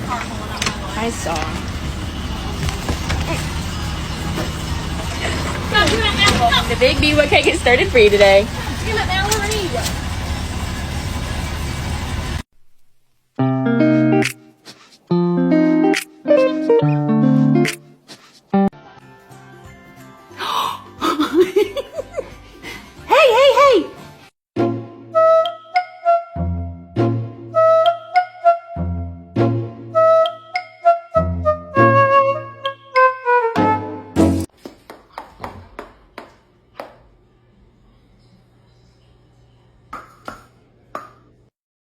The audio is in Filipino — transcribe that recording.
I saw. The big B, what cake is started for you today?